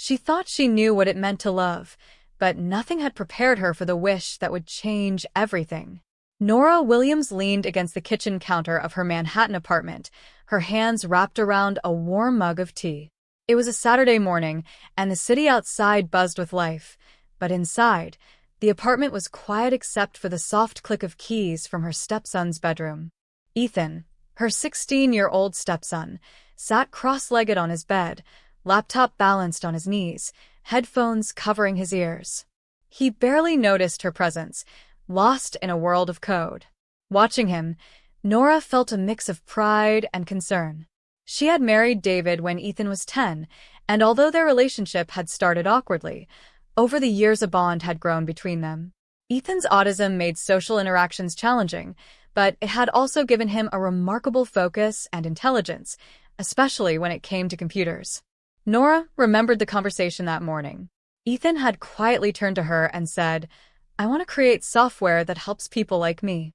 She thought she knew what it meant to love, but nothing had prepared her for the wish that would change everything. Nora Williams leaned against the kitchen counter of her Manhattan apartment, her hands wrapped around a warm mug of tea. It was a Saturday morning, and the city outside buzzed with life, but inside, the apartment was quiet except for the soft click of keys from her stepson's bedroom. Ethan, her 16-year-old stepson, sat cross-legged on his bed, laptop balanced on his knees, headphones covering his ears. He barely noticed her presence, lost in a world of code. Watching him, Nora felt a mix of pride and concern. She had married David when Ethan was 10, and although their relationship had started awkwardly, over the years a bond had grown between them. Ethan's autism made social interactions challenging, but it had also given him a remarkable focus and intelligence, especially when it came to computers. Nora remembered the conversation that morning. Ethan had quietly turned to her and said, "I want to create software that helps people like me."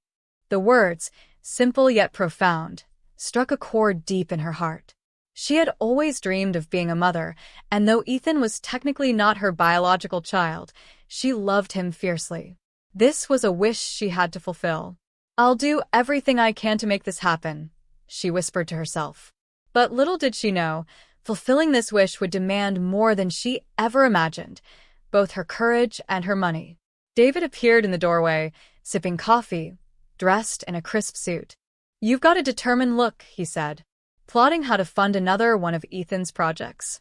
The words, simple yet profound, struck a chord deep in her heart. She had always dreamed of being a mother, and though Ethan was technically not her biological child, she loved him fiercely. This was a wish she had to fulfill. "I'll do everything I can to make this happen," she whispered to herself. But little did she know, fulfilling this wish would demand more than she ever imagined, both her courage and her money. David appeared in the doorway, sipping coffee, dressed in a crisp suit. "You've got a determined look," he said, plotting how to fund another one of Ethan's projects.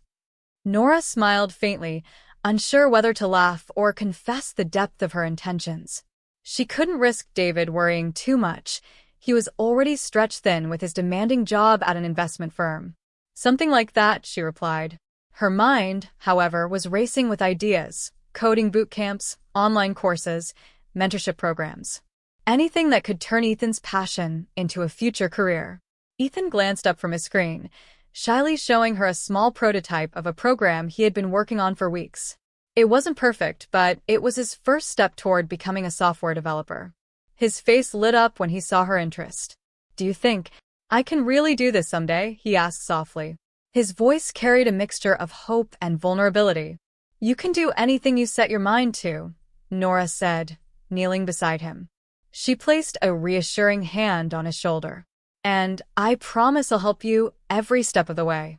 Nora smiled faintly, unsure whether to laugh or confess the depth of her intentions. She couldn't risk David worrying too much. He was already stretched thin with his demanding job at an investment firm. "Something like that," she replied. Her mind, however, was racing with ideas: coding boot camps, online courses, mentorship programs. Anything that could turn Ethan's passion into a future career. Ethan glanced up from his screen, shyly showing her a small prototype of a program he had been working on for weeks. It wasn't perfect, but it was his first step toward becoming a software developer. His face lit up when he saw her interest. "Do you think I can really do this someday?" he asked softly. His voice carried a mixture of hope and vulnerability. "You can do anything you set your mind to," Nora said, kneeling beside him. She placed a reassuring hand on his shoulder. "And I promise I'll help you every step of the way."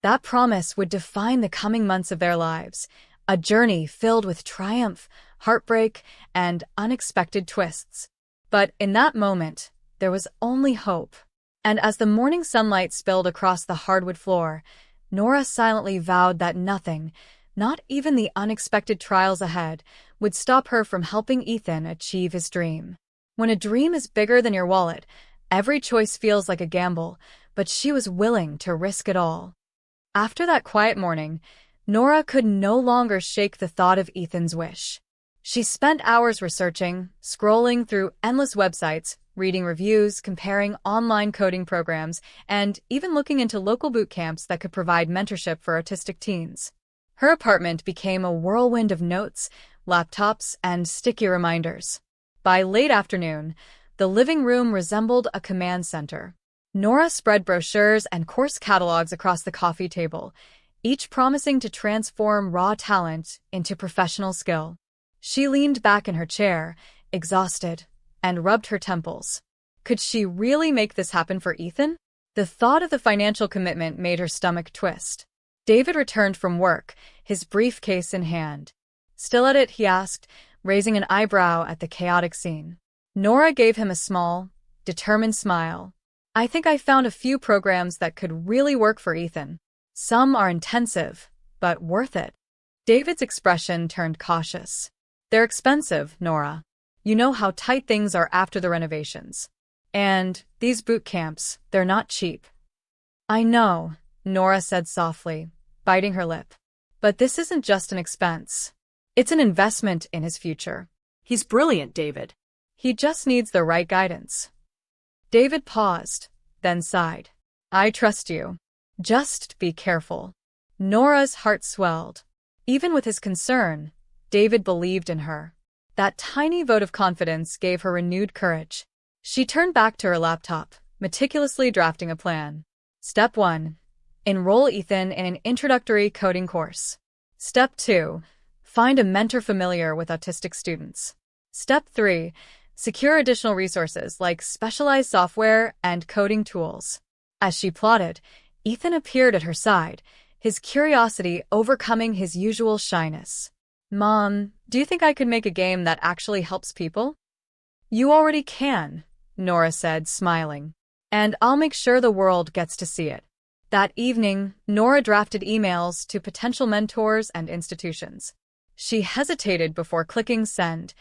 That promise would define the coming months of their lives, a journey filled with triumph, heartbreak, and unexpected twists. But in that moment, there was only hope. And as the morning sunlight spilled across the hardwood floor, Nora silently vowed that nothing, not even the unexpected trials ahead, would stop her from helping Ethan achieve his dream. When a dream is bigger than your wallet, every choice feels like a gamble, but she was willing to risk it all. After that quiet morning, Nora could no longer shake the thought of Ethan's wish. She spent hours researching, scrolling through endless websites, reading reviews, comparing online coding programs, and even looking into local boot camps that could provide mentorship for autistic teens. Her apartment became a whirlwind of notes, laptops, and sticky reminders. By late afternoon, the living room resembled a command center. Nora spread brochures and course catalogs across the coffee table, each promising to transform raw talent into professional skill. She leaned back in her chair, exhausted, and rubbed her temples. Could she really make this happen for Ethan? The thought of the financial commitment made her stomach twist. David returned from work, his briefcase in hand. "Still at it?" he asked, raising an eyebrow at the chaotic scene. Nora gave him a small, determined smile. "I think I found a few programs that could really work for Ethan. Some are intensive, but worth it." David's expression turned cautious. "They're expensive, Nora. You know how tight things are after the renovations. And these boot camps, they're not cheap." "I know," Nora said softly, biting her lip. "But this isn't just an expense. It's an investment in his future." "He's brilliant, David." "He just needs the right guidance." David paused, then sighed. "I trust you. Just be careful." Nora's heart swelled. Even with his concern, David believed in her. That tiny vote of confidence gave her renewed courage. She turned back to her laptop, meticulously drafting a plan. Step 1. Enroll Ethan in an introductory coding course. Step 2. Find a mentor familiar with autistic students. Step 3. Secure additional resources like specialized software and coding tools. As she plotted, Ethan appeared at her side, his curiosity overcoming his usual shyness. "Mom, do you think I could make a game that actually helps people?" "You already can," Nora said, smiling. "And I'll make sure the world gets to see it." That evening, Nora drafted emails to potential mentors and institutions. She hesitated before clicking send,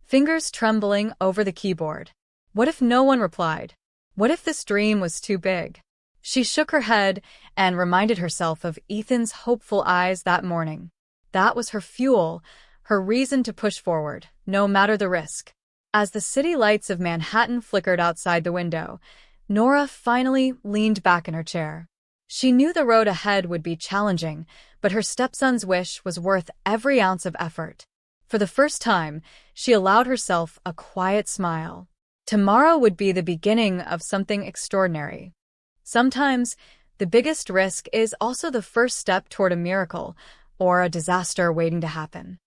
fingers trembling over the keyboard. What if no one replied? What if this dream was too big? She shook her head and reminded herself of Ethan's hopeful eyes that morning. That was her fuel, her reason to push forward, no matter the risk. As the city lights of Manhattan flickered outside the window, Nora finally leaned back in her chair. She knew the road ahead would be challenging, but her stepson's wish was worth every ounce of effort. For the first time, she allowed herself a quiet smile. Tomorrow would be the beginning of something extraordinary. Sometimes, the biggest risk is also the first step toward a miracle or a disaster waiting to happen.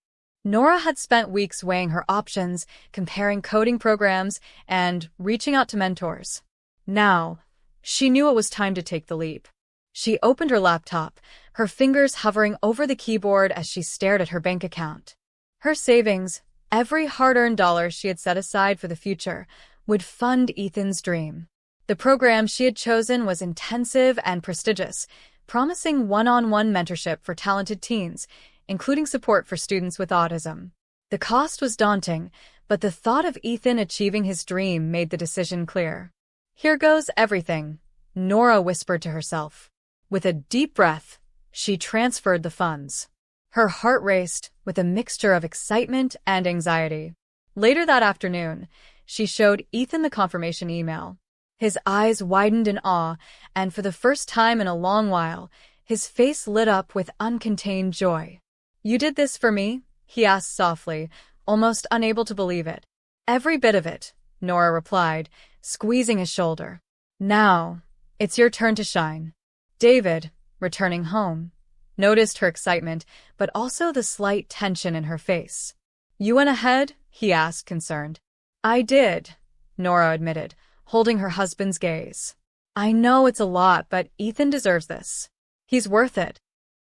Nora had spent weeks weighing her options, comparing coding programs, and reaching out to mentors. Now, she knew it was time to take the leap. She opened her laptop, her fingers hovering over the keyboard as she stared at her bank account. Her savings, every hard-earned dollar she had set aside for the future, would fund Ethan's dream. The program she had chosen was intensive and prestigious, promising one-on-one mentorship for talented teens, including support for students with autism. The cost was daunting, but the thought of Ethan achieving his dream made the decision clear. "Here goes everything," Nora whispered to herself. With a deep breath, she transferred the funds. Her heart raced with a mixture of excitement and anxiety. Later that afternoon, she showed Ethan the confirmation email. His eyes widened in awe, and for the first time in a long while, his face lit up with uncontained joy. "You did this for me?" he asked softly, almost unable to believe it. "Every bit of it," Nora replied, squeezing his shoulder. "Now, it's your turn to shine." David, returning home, noticed her excitement, but also the slight tension in her face. "You went ahead?" he asked, concerned. "I did," Nora admitted, holding her husband's gaze. "I know it's a lot, but Ethan deserves this. He's worth it."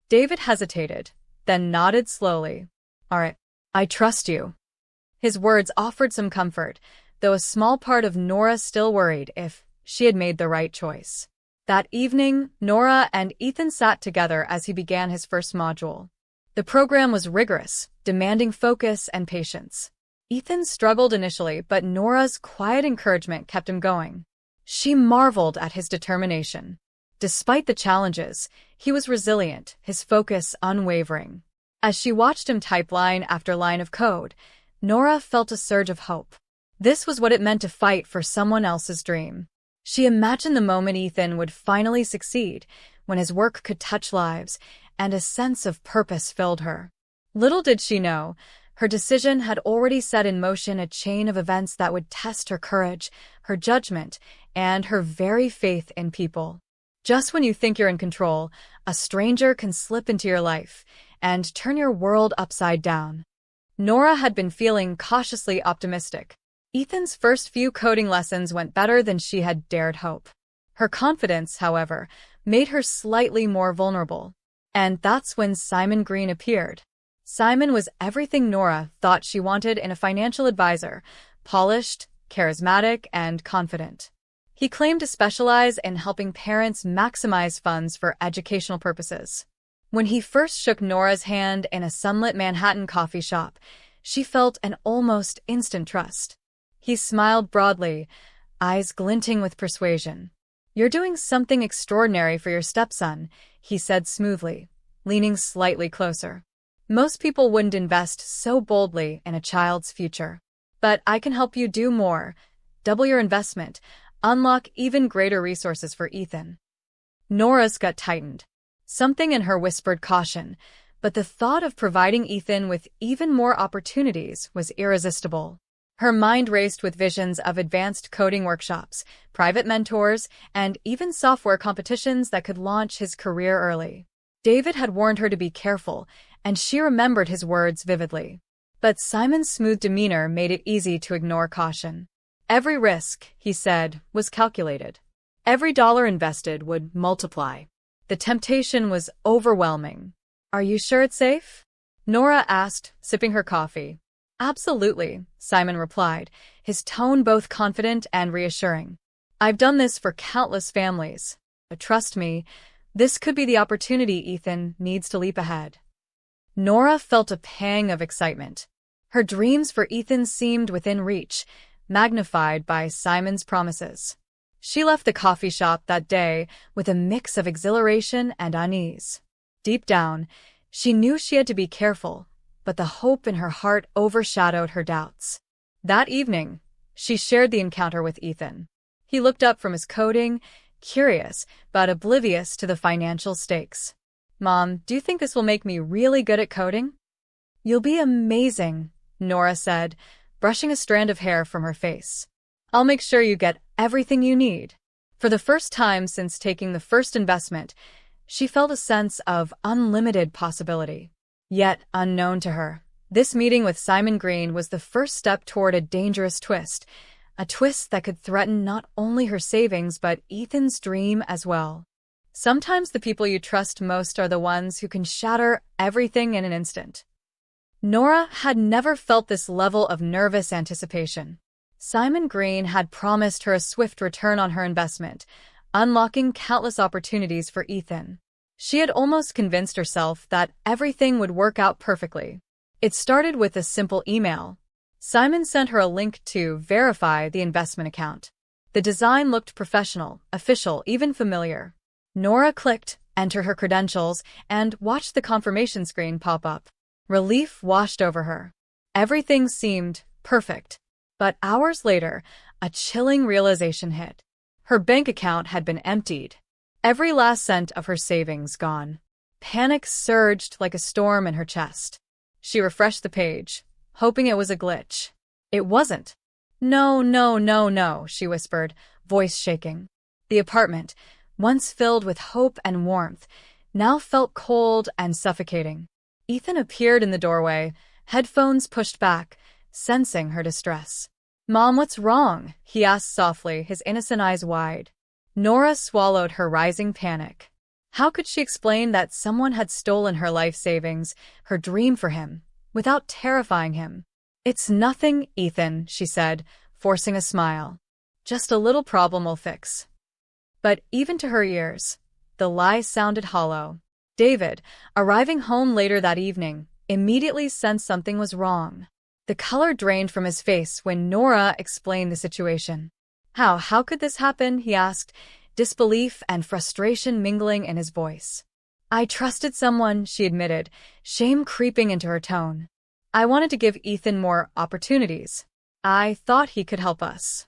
David hesitated, then nodded slowly. "All right, I trust you." His words offered some comfort, though a small part of Nora still worried if she had made the right choice. That evening, Nora and Ethan sat together as he began his first module. The program was rigorous, demanding focus and patience. Ethan struggled initially, but Nora's quiet encouragement kept him going. She marveled at his determination. Despite the challenges, he was resilient, his focus unwavering. As she watched him type line after line of code, Nora felt a surge of hope. This was what it meant to fight for someone else's dream. She imagined the moment Ethan would finally succeed, when his work could touch lives, and a sense of purpose filled her. Little did she know, her decision had already set in motion a chain of events that would test her courage, her judgment, and her very faith in people. Just when you think you're in control, a stranger can slip into your life and turn your world upside down. Nora had been feeling cautiously optimistic. Ethan's first few coding lessons went better than she had dared hope. Her confidence, however, made her slightly more vulnerable. And that's when Simon Green appeared. Simon was everything Nora thought she wanted in a financial advisor: polished, charismatic, and confident. He claimed to specialize in helping parents maximize funds for educational purposes. When he first shook Nora's hand in a sunlit Manhattan coffee shop, she felt an almost instant trust. He smiled broadly, eyes glinting with persuasion. "You're doing something extraordinary for your stepson," he said smoothly, leaning slightly closer. "Most people wouldn't invest so boldly in a child's future. But I can help you do more, double your investment, unlock even greater resources for Ethan." Nora's gut tightened. Something in her whispered caution, but the thought of providing Ethan with even more opportunities was irresistible. Her mind raced with visions of advanced coding workshops, private mentors, and even software competitions that could launch his career early. David had warned her to be careful, and she remembered his words vividly. But Simon's smooth demeanor made it easy to ignore caution. Every risk, he said, was calculated. Every dollar invested would multiply. The temptation was overwhelming. "Are you sure it's safe?" Nora asked, sipping her coffee. "Absolutely," Simon replied, his tone both confident and reassuring. "I've done this for countless families. But trust me, this could be the opportunity Ethan needs to leap ahead." Nora felt a pang of excitement. Her dreams for Ethan seemed within reach, magnified by Simon's promises. She left the coffee shop that day with a mix of exhilaration and unease. Deep down, she knew she had to be careful, but the hope in her heart overshadowed her doubts. That evening, she shared the encounter with Ethan. He looked up from his coding, curious but oblivious to the financial stakes. "Mom, do you think this will make me really good at coding?" "You'll be amazing," Nora said, brushing a strand of hair from her face. "I'll make sure you get everything you need." For the first time since taking the first investment, she felt a sense of unlimited possibility. Yet, unknown to her, this meeting with Simon Green was the first step toward a dangerous twist, a twist that could threaten not only her savings but Ethan's dream as well. Sometimes the people you trust most are the ones who can shatter everything in an instant. Nora had never felt this level of nervous anticipation. Simon Green had promised her a swift return on her investment, unlocking countless opportunities for Ethan. She had almost convinced herself that everything would work out perfectly. It started with a simple email. Simon sent her a link to verify the investment account. The design looked professional, official, even familiar. Nora clicked, entered her credentials, and watched the confirmation screen pop up. Relief washed over her. Everything seemed perfect. But hours later, a chilling realization hit. Her bank account had been emptied. Every last cent of her savings gone. Panic surged like a storm in her chest. She refreshed the page, hoping it was a glitch. It wasn't. "No, no, no, no," she whispered, voice shaking. The apartment, once filled with hope and warmth, now felt cold and suffocating. Ethan appeared in the doorway, headphones pushed back, sensing her distress. "Mom, what's wrong?" he asked softly, his innocent eyes wide. Nora swallowed her rising panic. How could she explain that someone had stolen her life savings, her dream for him, without terrifying him? "It's nothing, Ethan," she said, forcing a smile. "Just a little problem we'll fix." But even to her ears, the lie sounded hollow. David, arriving home later that evening, immediately sensed something was wrong. The color drained from his face when Nora explained the situation. How could this happen?" he asked, disbelief and frustration mingling in his voice. "I trusted someone," she admitted, shame creeping into her tone. "I wanted to give Ethan more opportunities. I thought he could help us."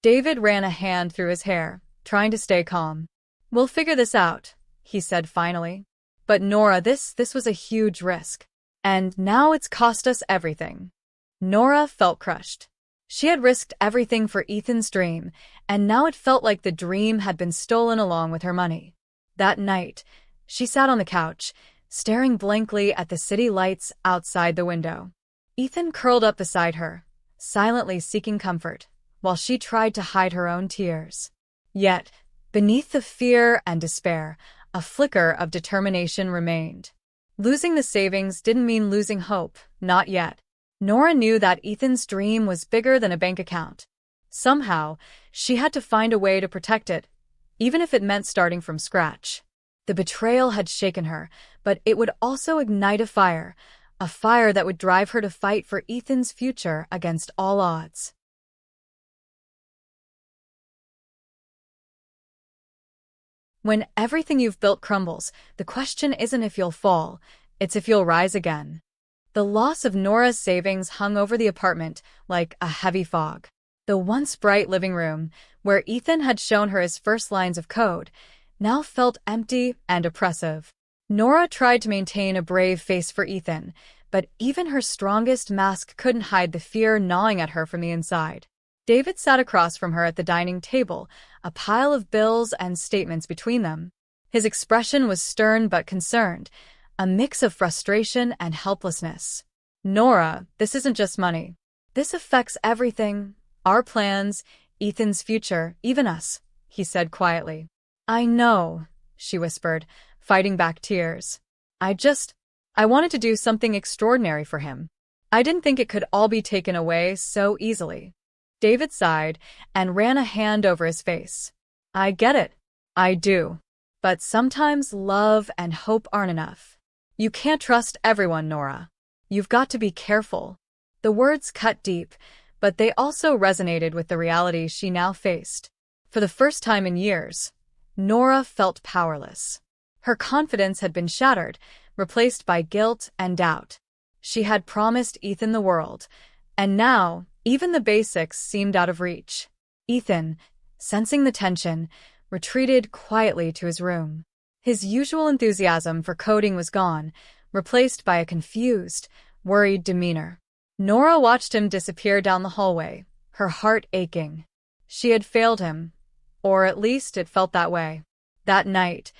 David ran a hand through his hair, trying to stay calm. "We'll figure this out," he said finally. "But Nora, this was a huge risk. And now it's cost us everything." Nora felt crushed. She had risked everything for Ethan's dream, and now it felt like the dream had been stolen along with her money. That night, she sat on the couch, staring blankly at the city lights outside the window. Ethan curled up beside her, silently seeking comfort, while she tried to hide her own tears. Yet, beneath the fear and despair, a flicker of determination remained. Losing the savings didn't mean losing hope, not yet. Nora knew that Ethan's dream was bigger than a bank account. Somehow, she had to find a way to protect it, even if it meant starting from scratch. The betrayal had shaken her, but it would also ignite a fire that would drive her to fight for Ethan's future against all odds. When everything you've built crumbles, the question isn't if you'll fall, it's if you'll rise again. The loss of Nora's savings hung over the apartment like a heavy fog. The once bright living room, where Ethan had shown her his first lines of code, now felt empty and oppressive. Nora tried to maintain a brave face for Ethan, but even her strongest mask couldn't hide the fear gnawing at her from the inside. David sat across from her at the dining table, a pile of bills and statements between them. His expression was stern but concerned, a mix of frustration and helplessness. Nora, this isn't just money. This affects everything. Our plans, Ethan's future, even us, he said quietly. I know, she whispered, fighting back tears. I wanted to do something extraordinary for him. I didn't think it could all be taken away so easily. David sighed and ran a hand over his face. I get it. I do. But sometimes love and hope aren't enough. You can't trust everyone, Nora. You've got to be careful. The words cut deep, but they also resonated with the reality she now faced. For the first time in years, Nora felt powerless. Her confidence had been shattered, replaced by guilt and doubt. She had promised Ethan the world, and now even the basics seemed out of reach. Ethan, sensing the tension, retreated quietly to his room. His usual enthusiasm for coding was gone, replaced by a confused, worried demeanor. Nora watched him disappear down the hallway, her heart aching. She had failed him, or at least it felt that way. That night,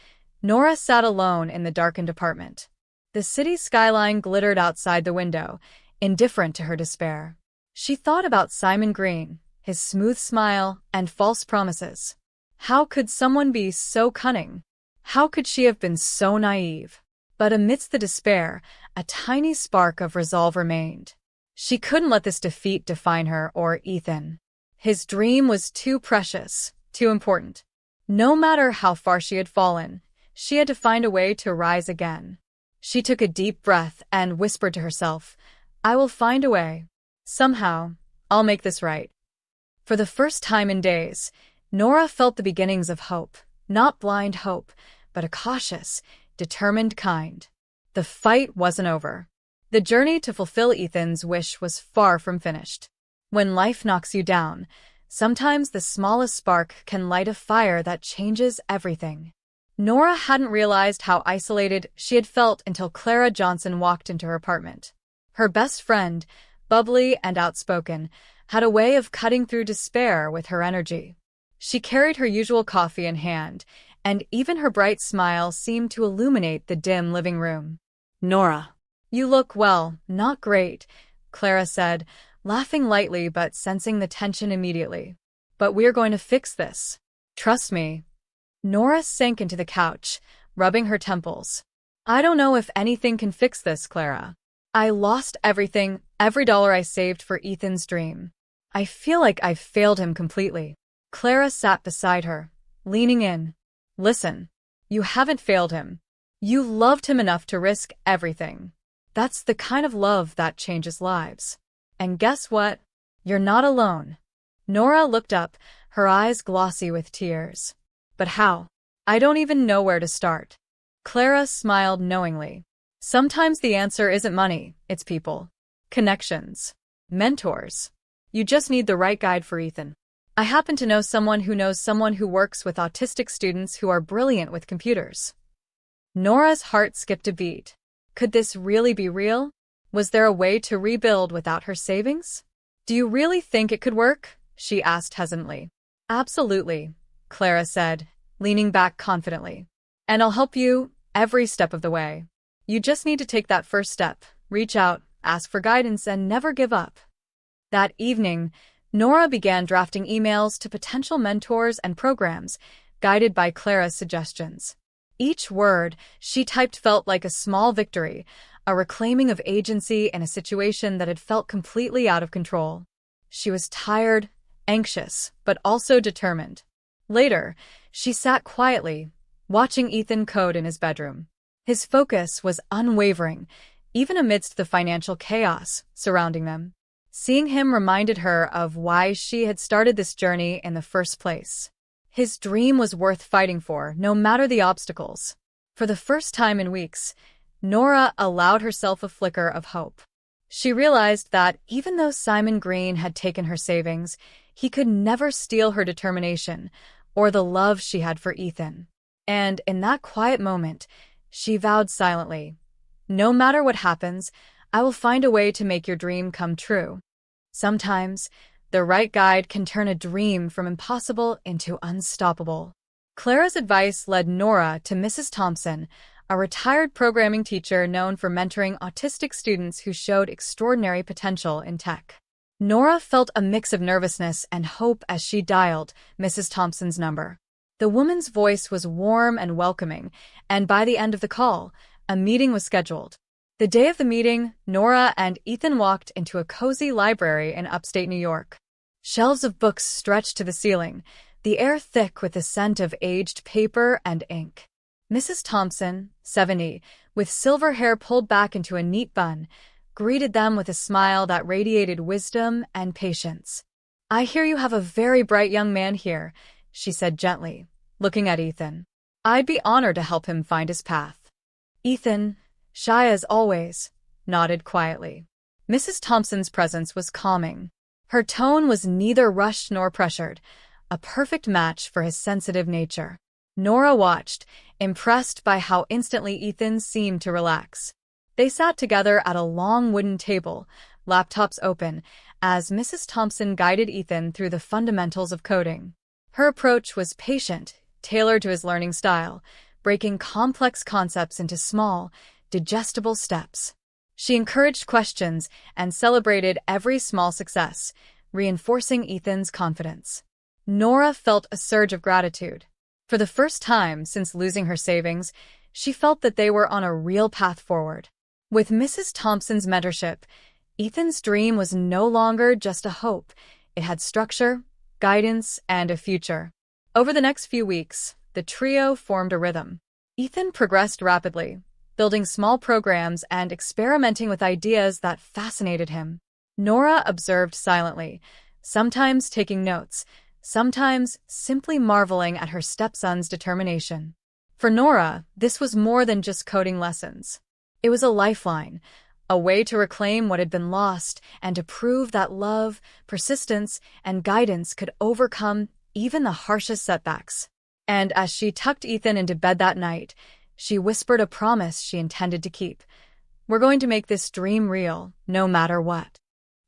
Nora sat alone in the darkened apartment. The city skyline glittered outside the window, indifferent to her despair. She thought about Simon Green, his smooth smile, and false promises. How could someone be so cunning? How could she have been so naive? But amidst the despair, a tiny spark of resolve remained. She couldn't let this defeat define her or Ethan. His dream was too precious, too important. No matter how far she had fallen, she had to find a way to rise again. She took a deep breath and whispered to herself, I will find a way. Somehow, I'll make this right. For the first time in days, Nora felt the beginnings of hope, not blind hope, but a cautious, determined kind. The fight wasn't over. The journey to fulfill Ethan's wish was far from finished. When life knocks you down, sometimes the smallest spark can light a fire that changes everything. Nora hadn't realized how isolated she had felt until Clara Johnson walked into her apartment. Her best friend, bubbly and outspoken, had a way of cutting through despair with her energy. She carried her usual coffee in hand, and even her bright smile seemed to illuminate the dim living room. Nora. You look, well, not great, Clara said, laughing lightly but sensing the tension immediately. But we're going to fix this. Trust me. Nora sank into the couch, rubbing her temples. I don't know if anything can fix this, Clara. I lost everything, every dollar I saved for Ethan's dream. I feel like I've failed him completely. Clara sat beside her, leaning in. Listen, you haven't failed him. You loved him enough to risk everything. That's the kind of love that changes lives. And guess what? You're not alone. Nora looked up, her eyes glossy with tears. But how? I don't even know where to start. Clara smiled knowingly. Sometimes the answer isn't money, it's people. Connections. Mentors. You just need the right guide for Ethan. I happen to know someone who knows someone who works with autistic students who are brilliant with computers. Nora's heart skipped a beat. Could this really be real? Was there a way to rebuild without her savings? Do you really think it could work? She asked hesitantly. Absolutely, Clara said, leaning back confidently. And I'll help you every step of the way. You just need to take that first step, reach out, ask for guidance, and never give up. That evening, Nora began drafting emails to potential mentors and programs, guided by Clara's suggestions. Each word she typed felt like a small victory, a reclaiming of agency in a situation that had felt completely out of control. She was tired, anxious, but also determined. Later, she sat quietly, watching Ethan code in his bedroom. His focus was unwavering, even amidst the financial chaos surrounding them. Seeing him reminded her of why she had started this journey in the first place. His dream was worth fighting for, no matter the obstacles. For the first time in weeks, Nora allowed herself a flicker of hope. She realized that even though Simon Green had taken her savings, he could never steal her determination or the love she had for Ethan. And in that quiet moment, she vowed silently, no matter what happens, I will find a way to make your dream come true. Sometimes, the right guide can turn a dream from impossible into unstoppable. Clara's advice led Nora to Mrs. Thompson, a retired programming teacher known for mentoring autistic students who showed extraordinary potential in tech. Nora felt a mix of nervousness and hope as she dialed Mrs. Thompson's number. The woman's voice was warm and welcoming, and by the end of the call, a meeting was scheduled. The day of the meeting, Nora and Ethan walked into a cozy library in upstate New York. Shelves of books stretched to the ceiling, the air thick with the scent of aged paper and ink. Mrs. Thompson, 70, with silver hair pulled back into a neat bun, greeted them with a smile that radiated wisdom and patience. "I hear you have a very bright young man here," she said gently, looking at Ethan. "I'd be honored to help him find his path." Ethan, shy as always, nodded quietly. Mrs. Thompson's presence was calming. Her tone was neither rushed nor pressured, a perfect match for his sensitive nature. Nora watched, impressed by how instantly Ethan seemed to relax. They sat together at a long wooden table, laptops open, as Mrs. Thompson guided Ethan through the fundamentals of coding. Her approach was patient, tailored to his learning style, breaking complex concepts into small, digestible steps. She encouraged questions and celebrated every small success, reinforcing Ethan's confidence. Nora felt a surge of gratitude. For the first time since losing her savings, she felt that they were on a real path forward. With Mrs. Thompson's mentorship, Ethan's dream was no longer just a hope. It had structure, guidance, and a future. Over the next few weeks, the trio formed a rhythm. Ethan progressed rapidly, building small programs and experimenting with ideas that fascinated him. Nora observed silently, sometimes taking notes, sometimes simply marveling at her stepson's determination. For Nora, this was more than just coding lessons. It was a lifeline, a way to reclaim what had been lost and to prove that love, persistence, and guidance could overcome even the harshest setbacks. And as she tucked Ethan into bed that night, she whispered a promise she intended to keep. "We're going to make this dream real, no matter what."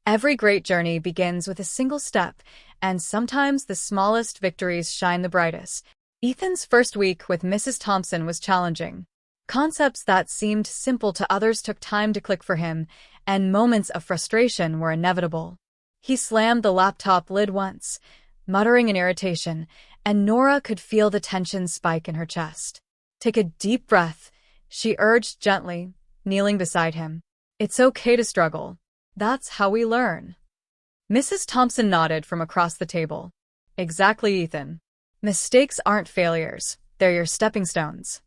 Every great journey begins with a single step, and sometimes the smallest victories shine the brightest. Ethan's first week with Mrs. Thompson was challenging. Concepts that seemed simple to others took time to click for him, and moments of frustration were inevitable. He slammed the laptop lid once, muttering in irritation, and Nora could feel the tension spike in her chest. "Take a deep breath," she urged gently, kneeling beside him. "It's okay to struggle. That's how we learn." Mrs. Thompson nodded from across the table. "Exactly, Ethan. Mistakes aren't failures. They're your stepping stones."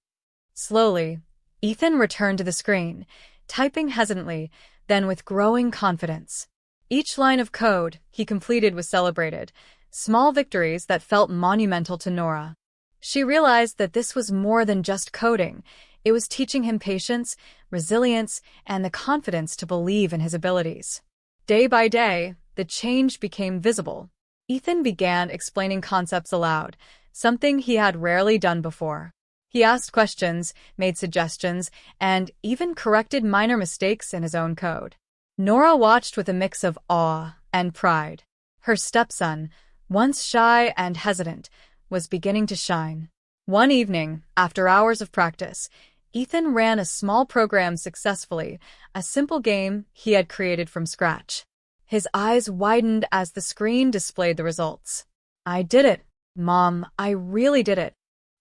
Slowly, Ethan returned to the screen, typing hesitantly, then with growing confidence. Each line of code he completed was celebrated, small victories that felt monumental to Nora. She realized that this was more than just coding. It was teaching him patience, resilience, and the confidence to believe in his abilities. Day by day, the change became visible. Ethan began explaining concepts aloud, something he had rarely done before. He asked questions, made suggestions, and even corrected minor mistakes in his own code. Nora watched with a mix of awe and pride. Her stepson, once shy and hesitant, was beginning to shine. One evening, after hours of practice, Ethan ran a small program successfully, a simple game he had created from scratch. His eyes widened as the screen displayed the results. "I did it, Mom, I really did it."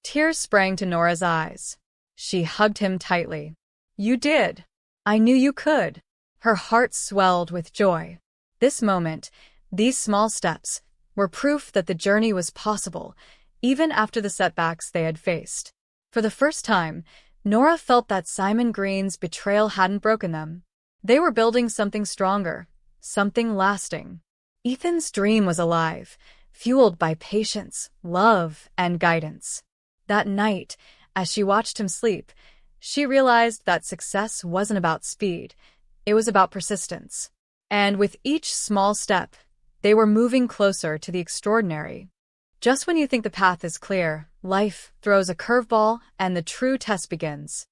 Tears sprang to Nora's eyes. She hugged him tightly. "You did. I knew you could." Her heart swelled with joy. This moment, these small steps, were proof that the journey was possible, even after the setbacks they had faced. For the first time, Nora felt that Simon Green's betrayal hadn't broken them. They were building something stronger, something lasting. Ethan's dream was alive, fueled by patience, love, and guidance. That night, as she watched him sleep, she realized that success wasn't about speed, it was about persistence. And with each small step, they were moving closer to the extraordinary. Just when you think the path is clear, life throws a curveball and the true test begins.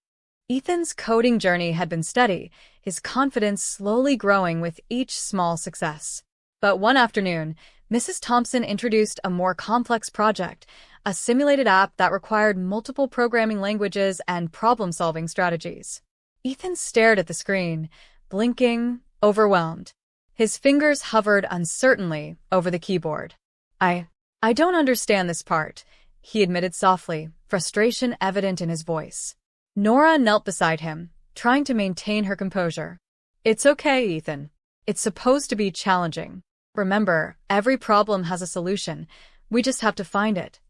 Ethan's coding journey had been steady, his confidence slowly growing with each small success. But one afternoon, Mrs. Thompson introduced a more complex project, a simulated app that required multiple programming languages and problem-solving strategies. Ethan stared at the screen, blinking, overwhelmed. His fingers hovered uncertainly over the keyboard. I don't understand this part, he admitted softly, frustration evident in his voice. Nora knelt beside him, trying to maintain her composure. It's okay, Ethan. It's supposed to be challenging. Remember, every problem has a solution. We just have to find it.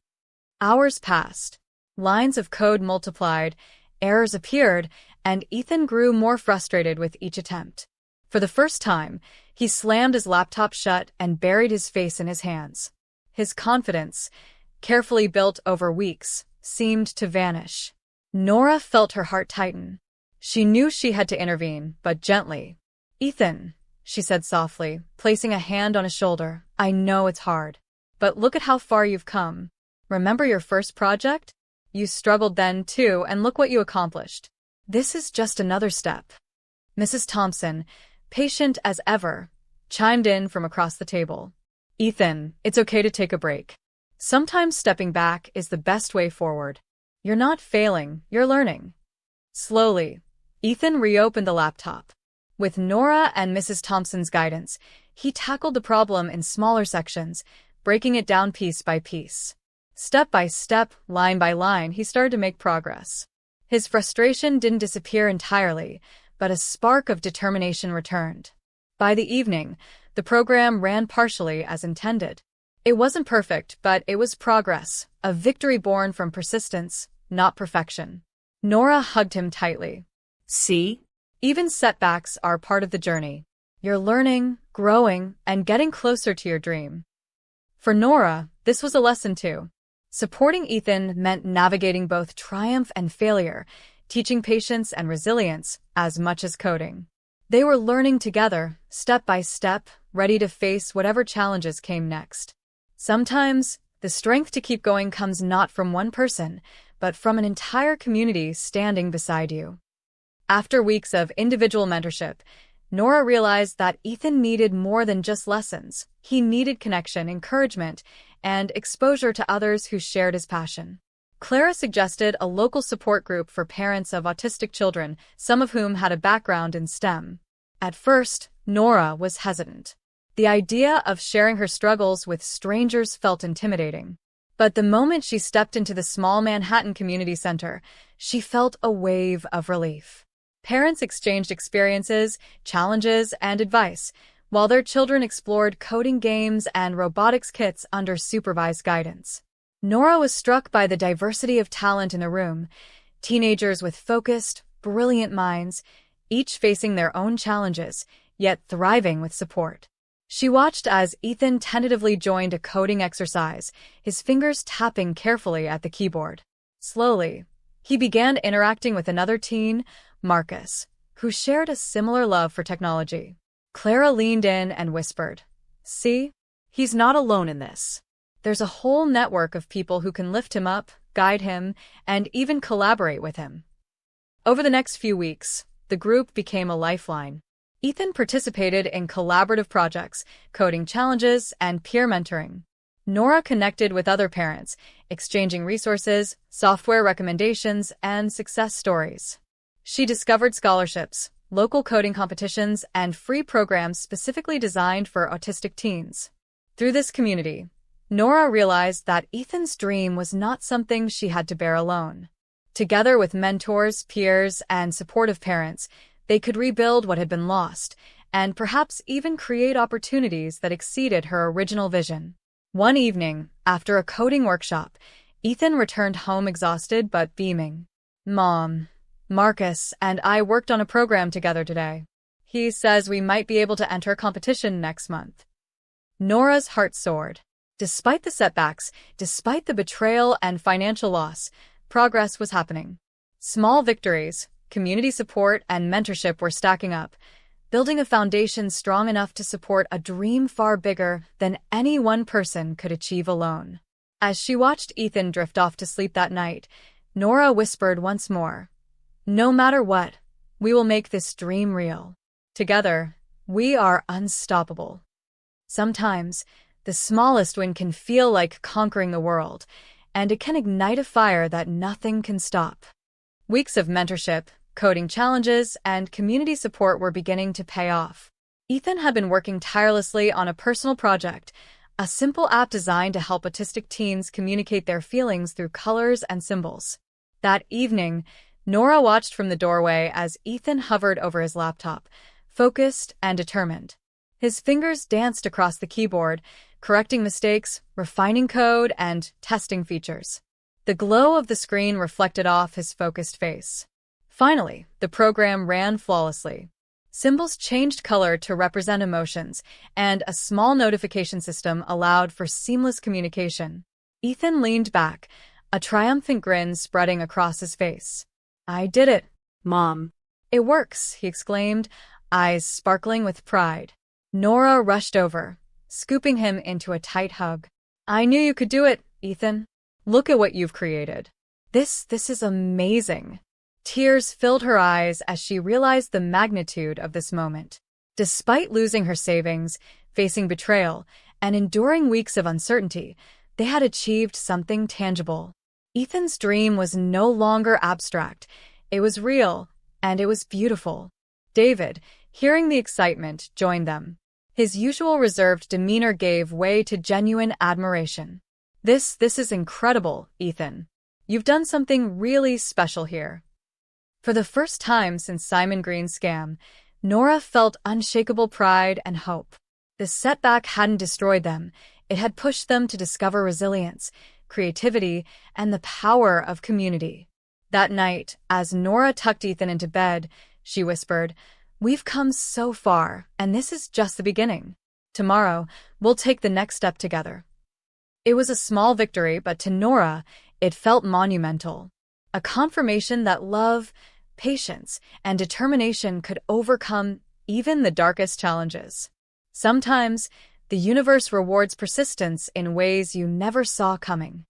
Hours passed. Lines of code multiplied, errors appeared, and Ethan grew more frustrated with each attempt. For the first time, he slammed his laptop shut and buried his face in his hands. His confidence, carefully built over weeks, seemed to vanish. Nora felt her heart tighten. She knew she had to intervene, but gently. Ethan, she said softly, placing a hand on his shoulder, I know it's hard. But look at how far you've come. Remember your first project? You struggled then, too, and look what you accomplished. This is just another step. Mrs. Thompson, patient as ever, chimed in from across the table. Ethan, it's okay to take a break. Sometimes stepping back is the best way forward. You're not failing, you're learning. Slowly, Ethan reopened the laptop. With Nora and Mrs. Thompson's guidance, he tackled the problem in smaller sections, breaking it down piece by piece. Step by step, line by line, he started to make progress. His frustration didn't disappear entirely, but a spark of determination returned. By the evening, the program ran partially as intended. It wasn't perfect, but it was progress, a victory born from persistence, not perfection. Nora hugged him tightly. See? Even setbacks are part of the journey. You're learning, growing, and getting closer to your dream. For Nora, this was a lesson too. Supporting Ethan meant navigating both triumph and failure, teaching patience and resilience as much as coding. They were learning together, step by step, ready to face whatever challenges came next. Sometimes, the strength to keep going comes not from one person, but from an entire community standing beside you. After weeks of individual mentorship, Nora realized that Ethan needed more than just lessons. He needed connection, encouragement, and exposure to others who shared his passion. Clara suggested a local support group for parents of autistic children, some of whom had a background in STEM. At first, Nora was hesitant. The idea of sharing her struggles with strangers felt intimidating. But the moment she stepped into the small Manhattan community center, she felt a wave of relief. Parents exchanged experiences, challenges, and advice, while their children explored coding games and robotics kits under supervised guidance. Nora was struck by the diversity of talent in the room, teenagers with focused, brilliant minds, each facing their own challenges, yet thriving with support. She watched as Ethan tentatively joined a coding exercise, his fingers tapping carefully at the keyboard. Slowly, he began interacting with another teen, Marcus, who shared a similar love for technology. Clara leaned in and whispered, See? He's not alone in this. There's a whole network of people who can lift him up, guide him, and even collaborate with him. Over the next few weeks, the group became a lifeline. Ethan participated in collaborative projects, coding challenges, and peer mentoring. Nora connected with other parents, exchanging resources, software recommendations, and success stories. She discovered scholarships, local coding competitions, and free programs specifically designed for autistic teens. Through this community, Nora realized that Ethan's dream was not something she had to bear alone. Together with mentors, peers, and supportive parents, they could rebuild what had been lost, and perhaps even create opportunities that exceeded her original vision. One evening, after a coding workshop, Ethan returned home exhausted but beaming. Mom, Marcus and I worked on a program together today. He says we might be able to enter a competition next month. Nora's heart soared. Despite the setbacks, despite the betrayal and financial loss, progress was happening. Small victories, community support, and mentorship were stacking up, building a foundation strong enough to support a dream far bigger than any one person could achieve alone. As she watched Ethan drift off to sleep that night, Nora whispered once more, No matter what, we will make this dream real. Together, we are unstoppable. Sometimes, the smallest win can feel like conquering the world, and it can ignite a fire that nothing can stop. Weeks of mentorship, coding challenges, and community support were beginning to pay off. Ethan had been working tirelessly on a personal project, a simple app designed to help autistic teens communicate their feelings through colors and symbols. That evening, Nora watched from the doorway as Ethan hovered over his laptop, focused and determined. His fingers danced across the keyboard, correcting mistakes, refining code, and testing features. The glow of the screen reflected off his focused face. Finally, the program ran flawlessly. Symbols changed color to represent emotions, and a small notification system allowed for seamless communication. Ethan leaned back, a triumphant grin spreading across his face. "I did it, Mom. it works," he exclaimed, eyes sparkling with pride. Nora rushed over, scooping him into a tight hug. "I knew you could do it, Ethan. Look at what you've created. This is amazing." Tears filled her eyes as she realized the magnitude of this moment. Despite losing her savings, facing betrayal, and enduring weeks of uncertainty, they had achieved something tangible. Ethan's dream was no longer abstract. It was real, and it was beautiful. David, hearing the excitement, joined them. His usual reserved demeanor gave way to genuine admiration. This is incredible, Ethan. You've done something really special here." For the first time since Simon Green's scam, Nora felt unshakable pride and hope. The setback hadn't destroyed them. It had pushed them to discover resilience, creativity, and the power of community. That night, as Nora tucked Ethan into bed, she whispered, "We've come so far, and this is just the beginning. Tomorrow, we'll take the next step together." It was a small victory, but to Nora, it felt monumental. A confirmation that love, patience, and determination could overcome even the darkest challenges. Sometimes, the universe rewards persistence in ways you never saw coming.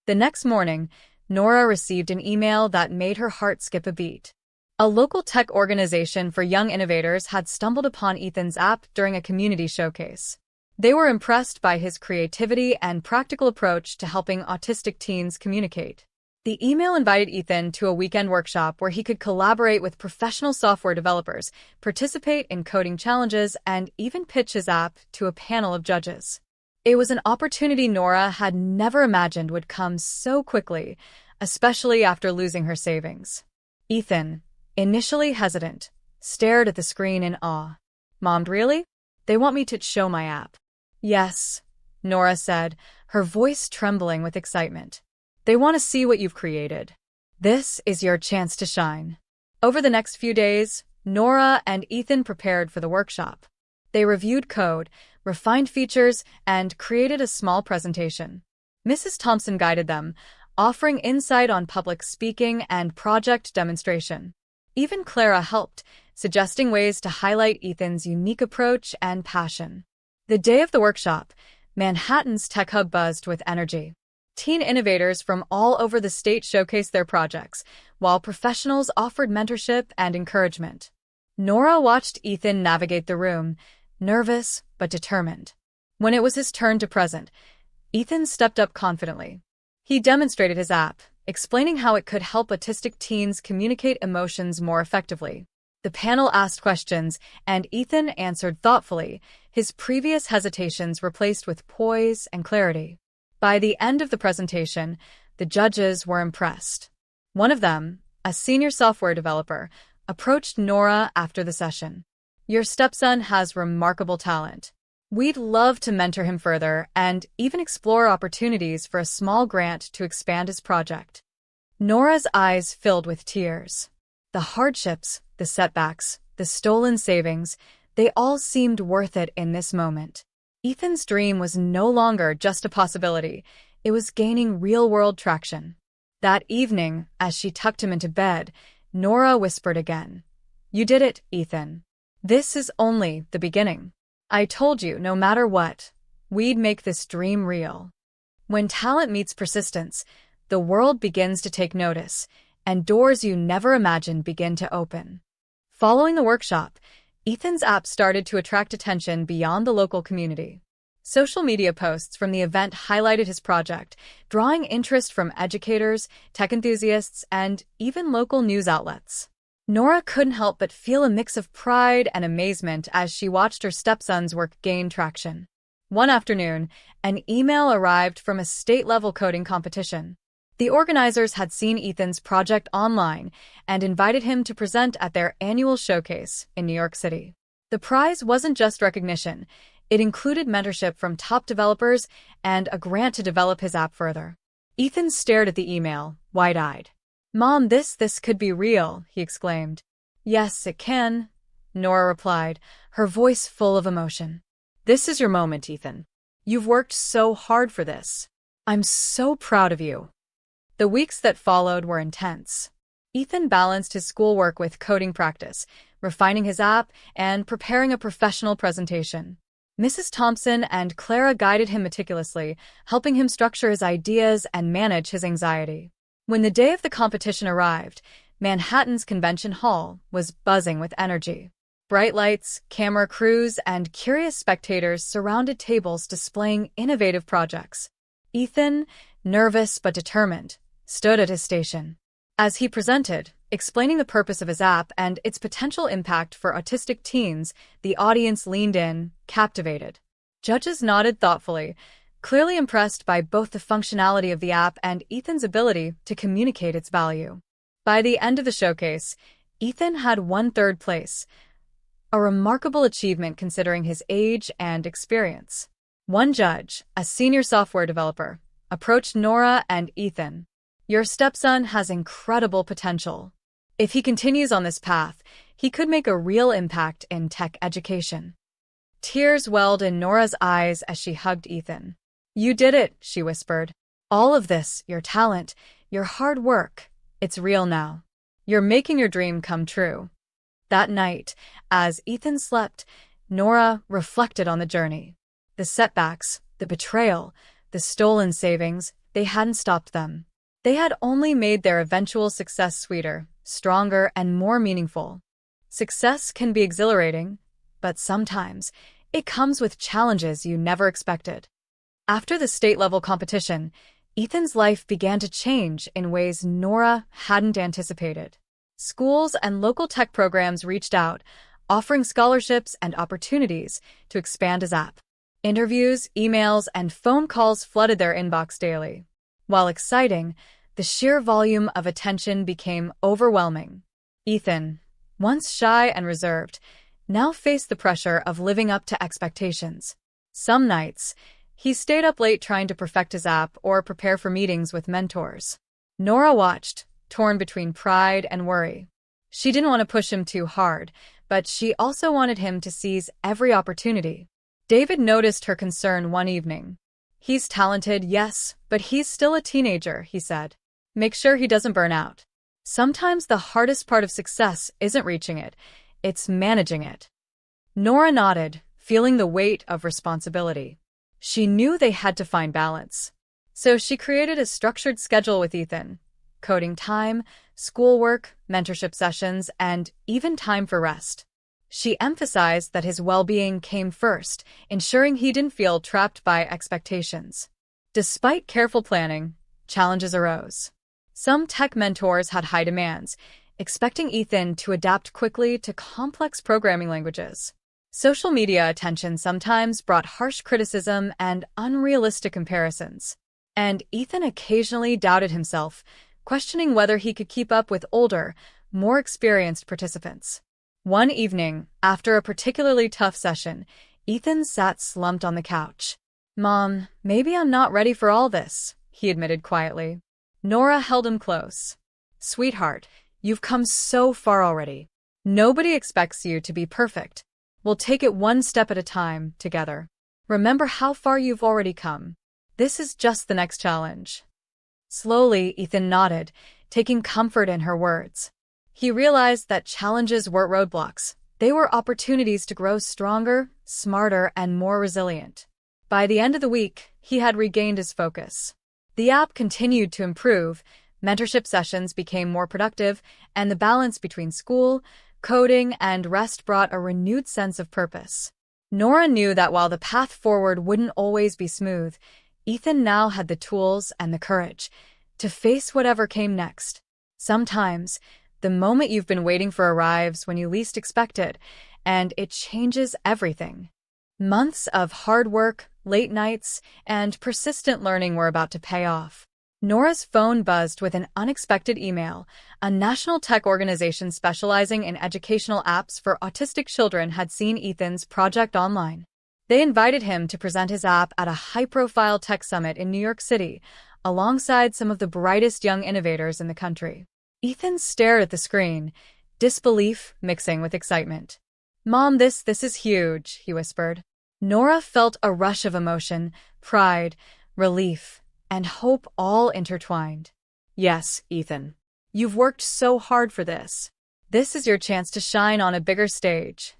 The next morning, Nora received an email that made her heart skip a beat. A local tech organization for young innovators had stumbled upon Ethan's app during a community showcase. They were impressed by his creativity and practical approach to helping autistic teens communicate. The email invited Ethan to a weekend workshop where he could collaborate with professional software developers, participate in coding challenges, and even pitch his app to a panel of judges. It was an opportunity Nora had never imagined would come so quickly, especially after losing her savings. Ethan, initially hesitant, stared at the screen in awe. "Mom, really? They want me to show my app?" "Yes," Nora said, her voice trembling with excitement. "They want to see what you've created. This is your chance to shine." Over the next few days, Nora and Ethan prepared for the workshop. They reviewed code, refined features, and created a small presentation. Mrs. Thompson guided them, offering insight on public speaking and project demonstration. Even Clara helped, suggesting ways to highlight Ethan's unique approach and passion. The day of the workshop, Manhattan's tech hub buzzed with energy. Teen innovators from all over the state showcased their projects, while professionals offered mentorship and encouragement. Nora watched Ethan navigate the room, nervous but determined. When it was his turn to present, Ethan stepped up confidently. He demonstrated his app, explaining how it could help autistic teens communicate emotions more effectively. The panel asked questions, and Ethan answered thoughtfully, his previous hesitations replaced with poise and clarity. By the end of the presentation, the judges were impressed. One of them, a senior software developer, approached Nora after the session. "Your stepson has remarkable talent. We'd love to mentor him further and even explore opportunities for a small grant to expand his project." Nora's eyes filled with tears. The hardships, the setbacks, the stolen savings, they all seemed worth it in this moment. Ethan's dream was no longer just a possibility, it was gaining real-world traction. That evening, as she tucked him into bed, Nora whispered again, "You did it, Ethan. This is only the beginning. I told you, no matter what, we'd make this dream real." When talent meets persistence, the world begins to take notice, and doors you never imagined begin to open. Following the workshop, Ethan's app started to attract attention beyond the local community. Social media posts from the event highlighted his project, drawing interest from educators, tech enthusiasts, and even local news outlets. Nora couldn't help but feel a mix of pride and amazement as she watched her stepson's work gain traction. One afternoon, an email arrived from a state-level coding competition. The organizers had seen Ethan's project online and invited him to present at their annual showcase in New York City. The prize wasn't just recognition. It included mentorship from top developers and a grant to develop his app further. Ethan stared at the email, wide-eyed. "Mom, this could be real," he exclaimed. "Yes, it can," Nora replied, her voice full of emotion. This is your moment, Ethan. You've worked so hard for this. I'm so proud of you. The weeks that followed were intense. Ethan balanced his schoolwork with coding practice, refining his app, and preparing a professional presentation. Mrs. Thompson and Clara guided him meticulously, helping him structure his ideas and manage his anxiety. When the day of the competition arrived, Manhattan's convention hall was buzzing with energy. Bright lights, camera crews, and curious spectators surrounded tables displaying innovative projects. Ethan, nervous but determined, stood at his station. As he presented, explaining the purpose of his app and its potential impact for autistic teens, the audience leaned in, captivated. Judges nodded thoughtfully, clearly impressed by both the functionality of the app and Ethan's ability to communicate its value. By the end of the showcase, Ethan had won third place, a remarkable achievement considering his age and experience. One judge, a senior software developer, approached Nora and Ethan. "Your stepson has incredible potential. If he continues on this path, he could make a real impact in tech education." Tears welled in Nora's eyes as she hugged Ethan. "You did it," she whispered. "All of this, your talent, your hard work, it's real now. You're making your dream come true." That night, as Ethan slept, Nora reflected on the journey. The setbacks, the betrayal, the stolen savings, they hadn't stopped them. They had only made their eventual success sweeter, stronger, and more meaningful. Success can be exhilarating, but sometimes it comes with challenges you never expected. After the state-level competition, Ethan's life began to change in ways Nora hadn't anticipated. Schools and local tech programs reached out, offering scholarships and opportunities to expand his app. Interviews, emails, and phone calls flooded their inbox daily. While exciting, the sheer volume of attention became overwhelming. Ethan, once shy and reserved, now faced the pressure of living up to expectations. Some nights, he stayed up late trying to perfect his app or prepare for meetings with mentors. Nora watched, torn between pride and worry. She didn't want to push him too hard, but she also wanted him to seize every opportunity. David noticed her concern one evening. "He's talented, yes, but he's still a teenager," he said. "Make sure he doesn't burn out." Sometimes the hardest part of success isn't reaching it, it's managing it. Nora nodded, feeling the weight of responsibility. She knew they had to find balance. So she created a structured schedule with Ethan: coding time, schoolwork, mentorship sessions, and even time for rest. She emphasized that his well-being came first, ensuring he didn't feel trapped by expectations. Despite careful planning, challenges arose. Some tech mentors had high demands, expecting Ethan to adapt quickly to complex programming languages. Social media attention sometimes brought harsh criticism and unrealistic comparisons. And Ethan occasionally doubted himself, questioning whether he could keep up with older, more experienced participants. One evening, after a particularly tough session, Ethan sat slumped on the couch. "Mom, maybe I'm not ready for all this," he admitted quietly. Nora held him close. "Sweetheart, you've come so far already. Nobody expects you to be perfect. We'll take it one step at a time, together. Remember how far you've already come. This is just the next challenge." Slowly, Ethan nodded, taking comfort in her words. He realized that challenges weren't roadblocks. They were opportunities to grow stronger, smarter, and more resilient. By the end of the week, he had regained his focus. The app continued to improve, mentorship sessions became more productive, and the balance between school, coding, and rest brought a renewed sense of purpose. Nora knew that while the path forward wouldn't always be smooth, Ethan now had the tools and the courage to face whatever came next. Sometimes, the moment you've been waiting for arrives when you least expect it, and it changes everything. Months of hard work, late nights, and persistent learning were about to pay off. Nora's phone buzzed with an unexpected email. A national tech organization specializing in educational apps for autistic children had seen Ethan's project online. They invited him to present his app at a high-profile tech summit in New York City, alongside some of the brightest young innovators in the country. Ethan stared at the screen, disbelief mixing with excitement. "Mom, this is huge," he whispered. Nora felt a rush of emotion, pride, relief, and hope all intertwined. "Yes, Ethan. You've worked so hard for this. This is your chance to shine on a bigger stage."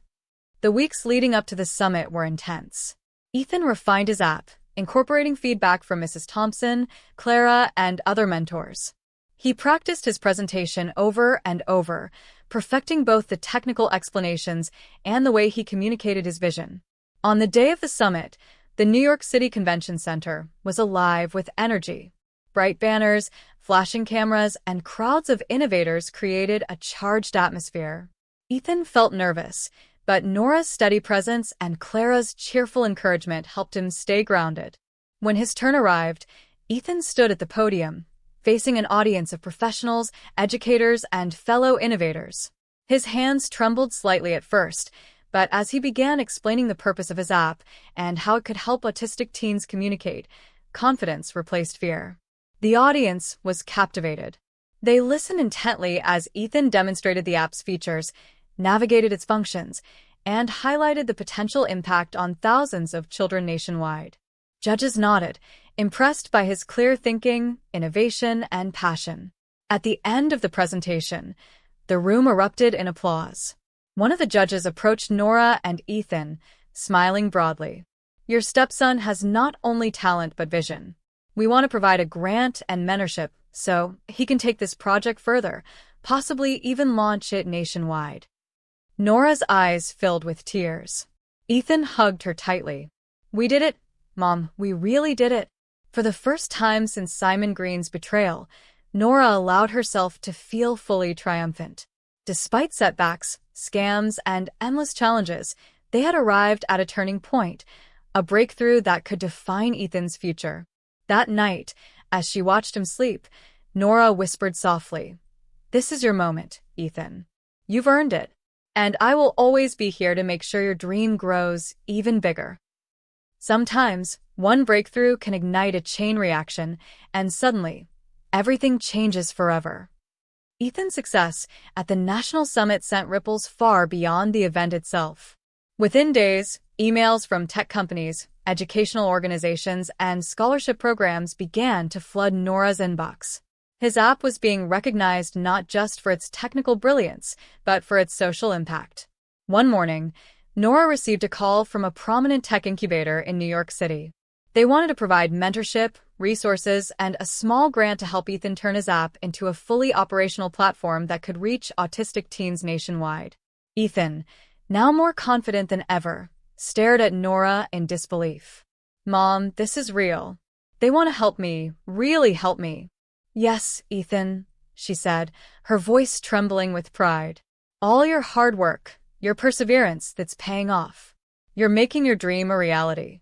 The weeks leading up to the summit were intense. Ethan refined his app, incorporating feedback from Mrs. Thompson, Clara, and other mentors. He practiced his presentation over and over, perfecting both the technical explanations and the way he communicated his vision. On the day of the summit, the New York City Convention Center was alive with energy. Bright banners, flashing cameras, and crowds of innovators created a charged atmosphere. Ethan felt nervous, but Nora's steady presence and Clara's cheerful encouragement helped him stay grounded. When his turn arrived, Ethan stood at the podium, facing an audience of professionals, educators, and fellow innovators. His hands trembled slightly at first, but as he began explaining the purpose of his app and how it could help autistic teens communicate, confidence replaced fear. The audience was captivated. They listened intently as Ethan demonstrated the app's features, navigated its functions, and highlighted the potential impact on thousands of children nationwide. Judges nodded, impressed by his clear thinking, innovation, and passion. At the end of the presentation, the room erupted in applause. One of the judges approached Nora and Ethan, smiling broadly. "Your stepson has not only talent but vision. We want to provide a grant and mentorship so he can take this project further, possibly even launch it nationwide." Nora's eyes filled with tears. Ethan hugged her tightly. "We did it, Mom, we really did it." For the first time since Simon Green's betrayal, Nora allowed herself to feel fully triumphant. Despite setbacks, scams, and endless challenges, they had arrived at a turning point, a breakthrough that could define Ethan's future. That night, as she watched him sleep, Nora whispered softly, "This is your moment, Ethan. You've earned it, and I will always be here to make sure your dream grows even bigger." Sometimes, one breakthrough can ignite a chain reaction, and suddenly, everything changes forever. Ethan's success at the National Summit sent ripples far beyond the event itself. Within days, emails from tech companies, educational organizations, and scholarship programs began to flood Nora's inbox. His app was being recognized not just for its technical brilliance, but for its social impact. One morning, Nora received a call from a prominent tech incubator in New York City. They wanted to provide mentorship, resources, and a small grant to help Ethan turn his app into a fully operational platform that could reach autistic teens nationwide. Ethan, now more confident than ever, stared at Nora in disbelief. "Mom, this is real. They want to help me, really help me." "Yes, Ethan," she said, her voice trembling with pride. "All your hard work, your perseverance, that's paying off. You're making your dream a reality."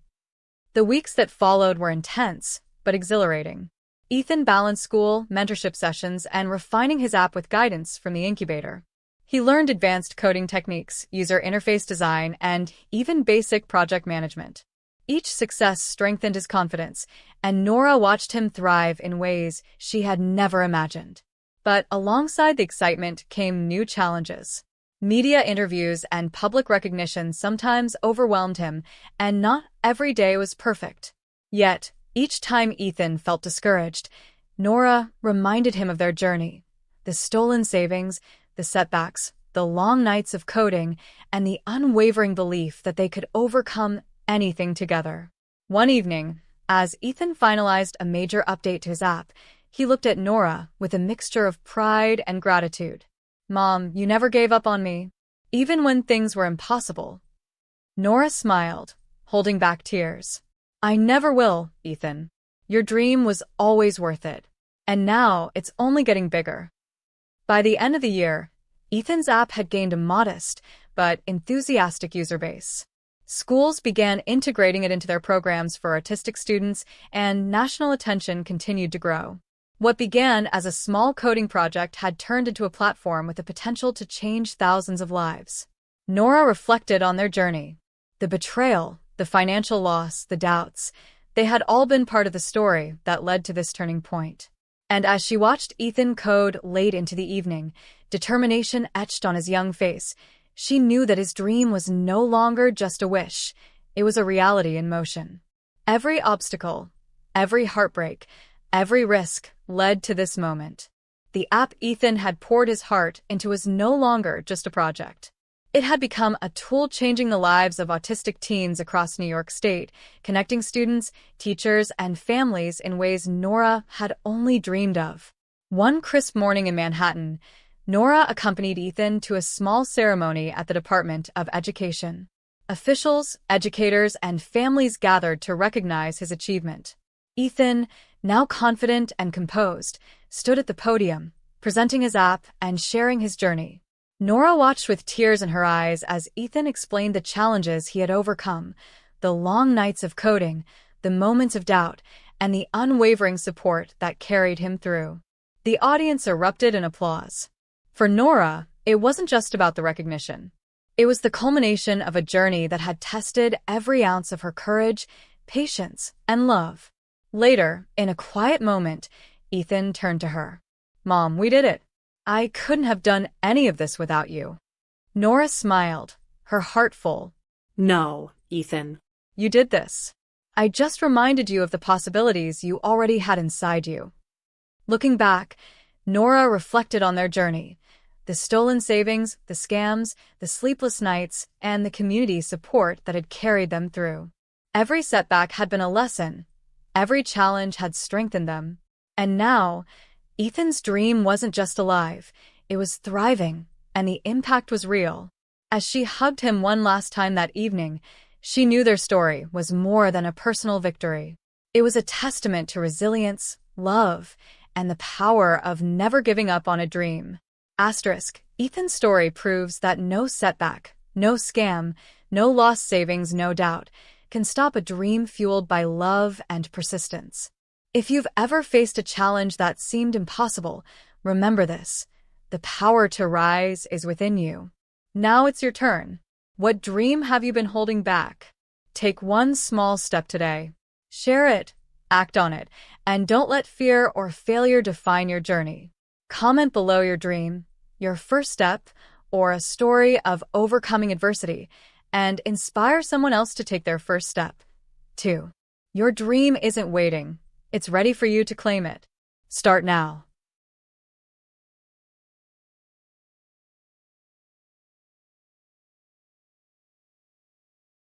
The weeks that followed were intense, but exhilarating. Ethan balanced school, mentorship sessions, and refining his app with guidance from the incubator. He learned advanced coding techniques, user interface design, and even basic project management. Each success strengthened his confidence, and Nora watched him thrive in ways she had never imagined. But alongside the excitement came new challenges. Media interviews and public recognition sometimes overwhelmed him, and not every day was perfect. Yet, each time Ethan felt discouraged, Nora reminded him of their journey. The stolen savings, the setbacks, the long nights of coding, and the unwavering belief that they could overcome anything together. One evening, as Ethan finalized a major update to his app, he looked at Nora with a mixture of pride and gratitude. "Mom, you never gave up on me, even when things were impossible." Nora smiled, holding back tears. I never will, Ethan. Your dream was always worth it. And now it's only getting bigger. By the end of the year, Ethan's app had gained a modest but enthusiastic user base. Schools began integrating it into their programs for autistic students, and national attention continued to grow. What began as a small coding project had turned into a platform with the potential to change thousands of lives. Nora reflected on their journey. The betrayal, the financial loss, the doubts, they had all been part of the story that led to this turning point. And as she watched Ethan code late into the evening, determination etched on his young face, she knew that his dream was no longer just a wish. It was a reality in motion. Every obstacle, every heartbreak, every risk led to this moment. The app Ethan had poured his heart into was no longer just a project. It had become a tool changing the lives of autistic teens across New York State, connecting students, teachers, and families in ways Nora had only dreamed of. One crisp morning in Manhattan, Nora accompanied Ethan to a small ceremony at the Department of Education. Officials, educators, and families gathered to recognize his achievement. Ethan, now confident and composed, stood at the podium, presenting his app and sharing his journey. Nora watched with tears in her eyes as Ethan explained the challenges he had overcome, the long nights of coding, the moments of doubt, and the unwavering support that carried him through. The audience erupted in applause. For Nora, it wasn't just about the recognition. It was the culmination of a journey that had tested every ounce of her courage, patience, and love. Later, in a quiet moment, Ethan turned to her. Mom, we did it. I couldn't have done any of this without you. Nora smiled, her heart full. No, Ethan. You did this. I just reminded you of the possibilities you already had inside you. Looking back, Nora reflected on their journey. The stolen savings, the scams, the sleepless nights, and the community support that had carried them through. Every setback had been a lesson. Every challenge had strengthened them. And now, Ethan's dream wasn't just alive, it was thriving, and the impact was real. As she hugged him one last time that evening, she knew their story was more than a personal victory. It was a testament to resilience, love, and the power of never giving up on a dream. Ethan's story proves that no setback, no scam, no lost savings, no doubt, can stop a dream fueled by love and persistence. If you've ever faced a challenge that seemed impossible, remember this: the power to rise is within you. Now it's your turn. What dream have you been holding back? Take one small step today. Share it, act on it, and don't let fear or failure define your journey. Comment below your dream, your first step, or a story of overcoming adversity, and inspire someone else to take their first step. 2. Your dream isn't waiting. It's ready for you to claim it. Start now.